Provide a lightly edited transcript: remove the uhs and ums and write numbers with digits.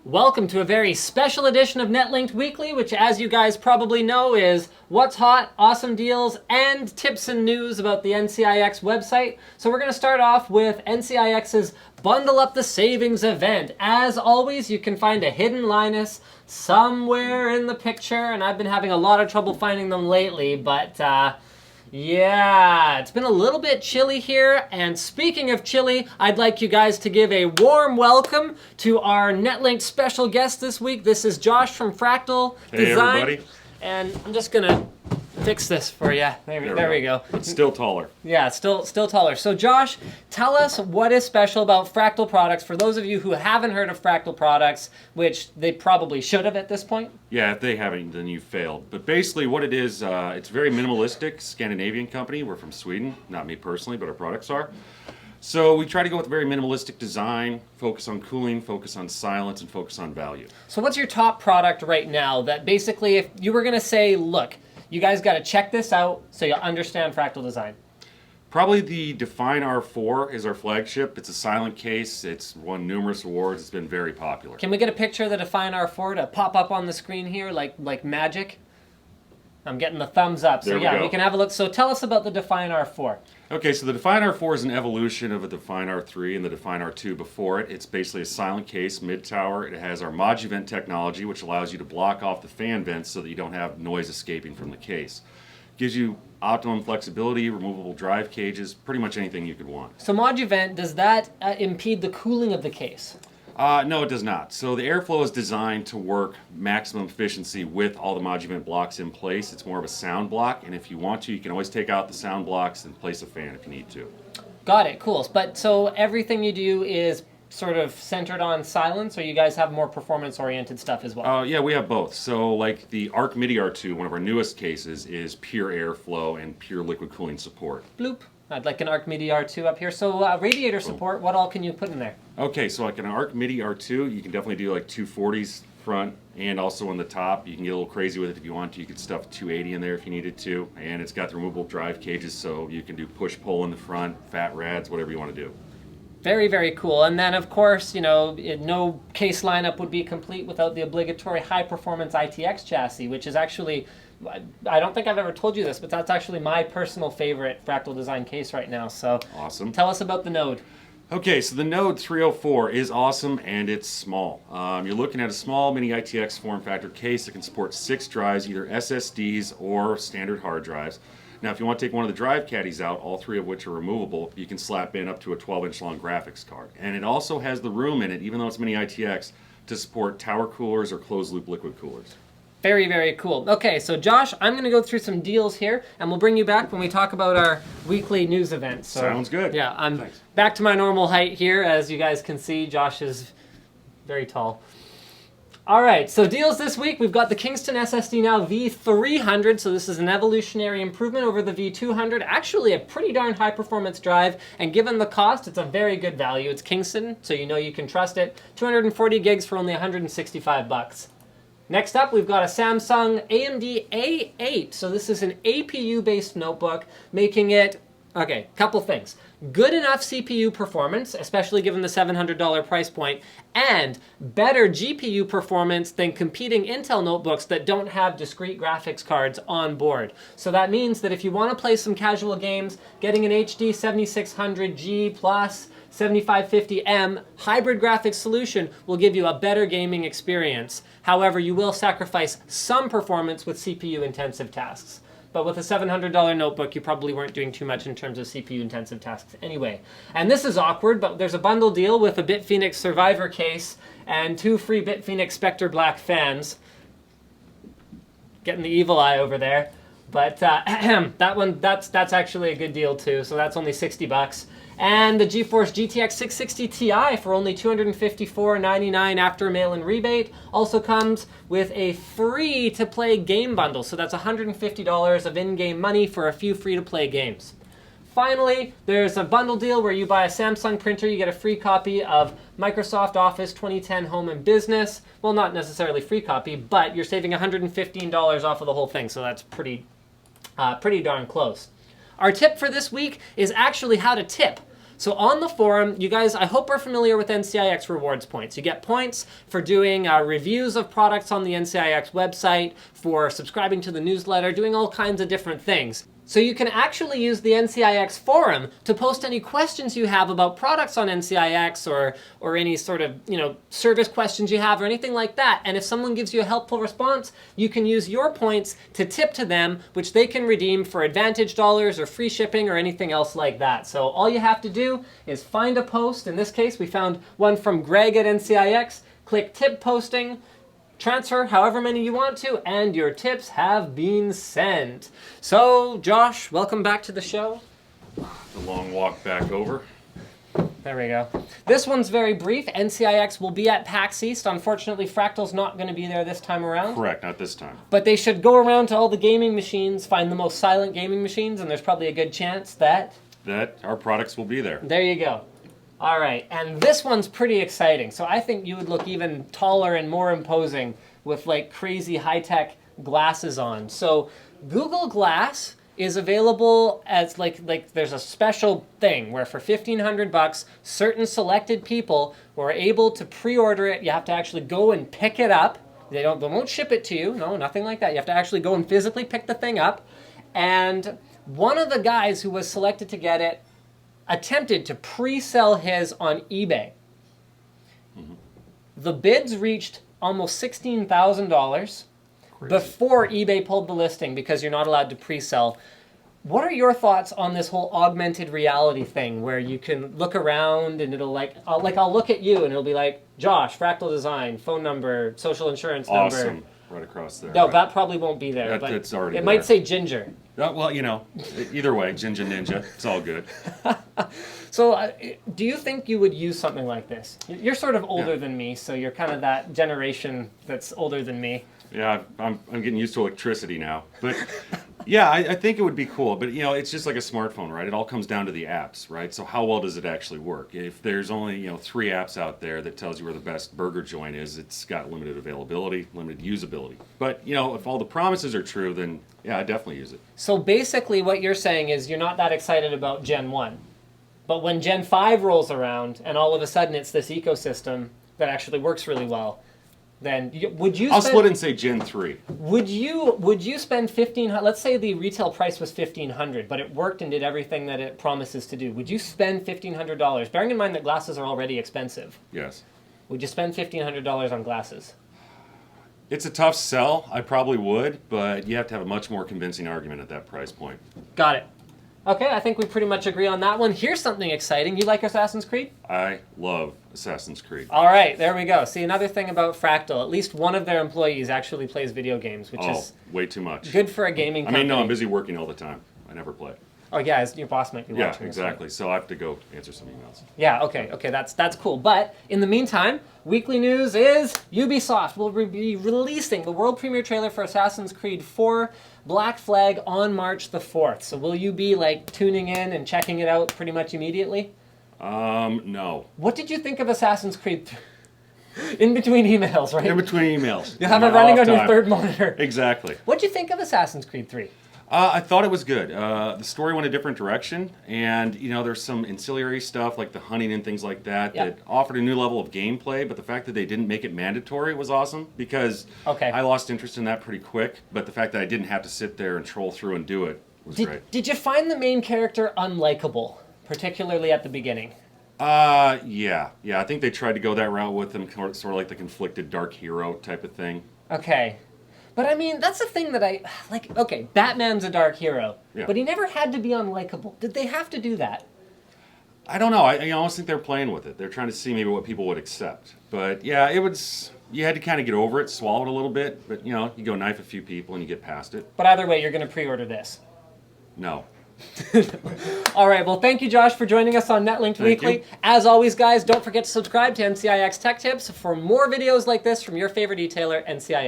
Welcome to a very special edition of Netlinked Weekly, which, as you guys probably know, is what's hot, awesome deals, and tips and news about the NCIX website. So we're going to start off with NCIX's Bundle Up the Savings event. As always, you can find a hidden Linus somewhere in the picture, and I've been having a lot of trouble finding them lately, but yeah, it's been a little bit chilly here, and speaking of chilly, I'd like you guys to give a warm welcome to our Netlinked special guest this week. This is Josh from Fractal Design. Hey, everybody. And I'm just gonna fix this for you. There we go. It's still taller. Yeah, it's still taller. So Josh, tell us what is special about Fractal products for those of you who haven't heard of Fractal products, which they probably should have at this point. Yeah, if they haven't, then you failed. But basically what it is, it's a very minimalistic Scandinavian company. We're from Sweden, not me personally, but our products are. So we try to go with a very minimalistic design, focus on cooling, focus on silence, and focus on value. So what's your top product right now that basically, if you were going to say, look, you guys got to check this out so you understand Fractal Design? Probably the Define R4 is our flagship. It's a silent case. It's won numerous awards. It's been very popular. Can we get a picture of the Define R4 to pop up on the screen here like magic? I'm getting the thumbs up. So yeah, we can have a look. So tell us about the Define R4. Okay, so the Define R4 is an evolution of a Define R3 and the Define R2 before it. It's basically a silent case, mid-tower. It has our Moduvent technology, which allows you to block off the fan vents so that you don't have noise escaping from the case. Gives you optimum flexibility, removable drive cages, pretty much anything you could want. So Moduvent, does that impede the cooling of the case? No, it does not. So the airflow is designed to work maximum efficiency with all the Moduvent blocks in place. It's more of a sound block, and if you want to, you can always take out the sound blocks and place a fan if you need to. Got it, cool. But so everything you do is sort of centered on silence, or you guys have more performance-oriented stuff as well? Yeah, we have both. So like the Arc MIDI R2, one of our newest cases, is pure airflow and pure liquid cooling support. Bloop. I'd like an Arc MIDI R2 up here. So radiator support, what all can you put in there? Okay, so like an Arc MIDI R2, you can definitely do like 240s front and also on the top. You can get a little crazy with it if you want to. You could stuff 280 in there if you needed to. And it's got the removable drive cages, so you can do push-pull in the front, fat rads, whatever you want to do. Very, very cool. And then, of course, you know, no case lineup would be complete without the obligatory high-performance ITX chassis, which is actually, I don't think I've ever told you this, but that's actually my personal favorite Fractal Design case right now. So awesome. Tell us about the Node. Okay, so the Node 304 is awesome, and it's small. You're looking at a small mini ITX form factor case that can support 6 drives, either SSDs or standard hard drives. Now, if you want to take one of the drive caddies out, all 3 of which are removable, you can slap in up to a 12-inch long graphics card. And it also has the room in it, even though it's mini ITX, to support tower coolers or closed-loop liquid coolers. Very, very cool. Okay, so Josh, I'm going to go through some deals here, and we'll bring you back when we talk about our weekly news events. So, sounds good. Yeah, I'm back to my normal height here. As you guys can see, Josh is very tall. All right, so deals this week, we've got the Kingston SSD now V300, so this is an evolutionary improvement over the V200. Actually a pretty darn high performance drive, and given the cost, it's a very good value. It's Kingston, so you know you can trust it. 240 gigs for only 165 bucks. Next up, we've got a Samsung AMD A8. So this is an APU-based notebook, making it, okay, couple things. Good enough CPU performance, especially given the $700 price point, and better GPU performance than competing Intel notebooks that don't have discrete graphics cards on board. So that means that if you want to play some casual games, getting an HD 7600G plus 7550M hybrid graphics solution will give you a better gaming experience. However, you will sacrifice some performance with CPU-intensive tasks. But with a $700 notebook, you probably weren't doing too much in terms of CPU-intensive tasks anyway. And this is awkward, but there's a bundle deal with a BitPhoenix Survivor case and 2 free BitPhoenix Spectre Black fans. Getting the evil eye over there. But that's actually a good deal too, so that's only 60 bucks. And the GeForce GTX 660 Ti for only $254.99 after a mail-in rebate also comes with a free-to-play game bundle. So that's $150 of in-game money for a few free-to-play games. Finally, there's a bundle deal where you buy a Samsung printer, you get a free copy of Microsoft Office 2010 Home and Business. Well, not necessarily free copy, but you're saving $115 off of the whole thing, so that's pretty darn close. Our tip for this week is actually how to tip. So on the forum, you guys, I hope are familiar with NCIX rewards points. You get points for doing reviews of products on the NCIX website, for subscribing to the newsletter, doing all kinds of different things. So you can actually use the NCIX forum to post any questions you have about products on NCIX or any sort of, service questions you have or anything like that. And if someone gives you a helpful response, you can use your points to tip to them, which they can redeem for advantage dollars or free shipping or anything else like that. So all you have to do is find a post. In this case, we found one from Greg at NCIX. Click tip posting. Transfer however many you want to, and your tips have been sent. So, Josh, welcome back to the show. The long walk back over. There we go. This one's very brief. NCIX will be at PAX East. Unfortunately, Fractal's not going to be there this time around. Correct, not this time. But they should go around to all the gaming machines, find the most silent gaming machines, and there's probably a good chance that our products will be there. There you go. All right, and this one's pretty exciting. So I think you would look even taller and more imposing with like crazy high-tech glasses on. So Google Glass is available as like there's a special thing where for $1,500, certain selected people were able to pre-order it. You have to actually go and pick it up. They won't ship it to you. No, nothing like that. You have to actually go and physically pick the thing up. And one of the guys who was selected to get it attempted to pre-sell his on eBay. Mm-hmm. The bids reached almost $16,000 before eBay pulled the listing because you're not allowed to pre-sell. What are your thoughts on this whole augmented reality thing where you can look around and it'll I'll look at you and it'll be like, Josh, Fractal Design, phone number, social insurance number. Awesome. Right across there. No, right. That probably won't be there. But it's already it there. might say Ginger. Well, either way, Ginger Ninja, it's all good. So do you think you would use something like this? You're sort of older than me, so you're kind of that generation that's older than me. Yeah, I'm getting used to electricity now. But yeah, I think it would be cool. But, it's just like a smartphone, right? It all comes down to the apps, right? So how well does it actually work? If there's only, 3 apps out there that tells you where the best burger joint is, it's got limited availability, limited usability. But, if all the promises are true, then, yeah, I'd definitely use it. So basically what you're saying is you're not that excited about Gen 1. But when Gen 5 rolls around and all of a sudden it's this ecosystem that actually works really well, then I'll split and say Gen 3. Would you spend $1,500? Let's say the retail price was $1,500, but it worked and did everything that it promises to do. Would you spend $1,500? Bearing in mind that glasses are already expensive. Yes. Would you spend $1,500 on glasses? It's a tough sell. I probably would, but you have to have a much more convincing argument at that price point. Got it. Okay, I think we pretty much agree on that one. Here's something exciting. You like Assassin's Creed? I love Assassin's Creed. All right, there we go. See, another thing about Fractal, at least one of their employees actually plays video games, which is way too much. Good for a gaming company. No, I'm busy working all the time. I never play. Oh, yeah, your boss might be watching. Yeah, exactly. So I have to go answer some emails. Yeah, okay, that's cool. But in the meantime, weekly news is Ubisoft will be releasing the world premiere trailer for Assassin's Creed 4 Black Flag on March the 4th. So will you be tuning in and checking it out pretty much immediately? No. What did you think of Assassin's Creed in between emails, right? In between emails. You have it running on your third monitor. Exactly. What did you think of Assassin's Creed 3? I thought it was good. The story went a different direction, and there's some ancillary stuff like the hunting and things like that that offered a new level of gameplay. But the fact that they didn't make it mandatory was awesome because I lost interest in that pretty quick. But the fact that I didn't have to sit there and troll through and do it was great. Did you find the main character unlikable, particularly at the beginning? Yeah. I think they tried to go that route with him, sort of like the conflicted dark hero type of thing. Okay. But I mean, that's the thing that I like. Okay, Batman's a dark hero, but he never had to be unlikable. Did they have to do that? I don't know. I almost think they're playing with it. They're trying to see maybe what people would accept. But yeah, it was. You had to kind of get over it, swallow it a little bit. But you go knife a few people and you get past it. But either way, you're going to pre-order this. No. All right. Well, thank you, Josh, for joining us on Netlinked Weekly. As always, guys, don't forget to subscribe to NCIX Tech Tips for more videos like this from your favorite detailer, NCIX.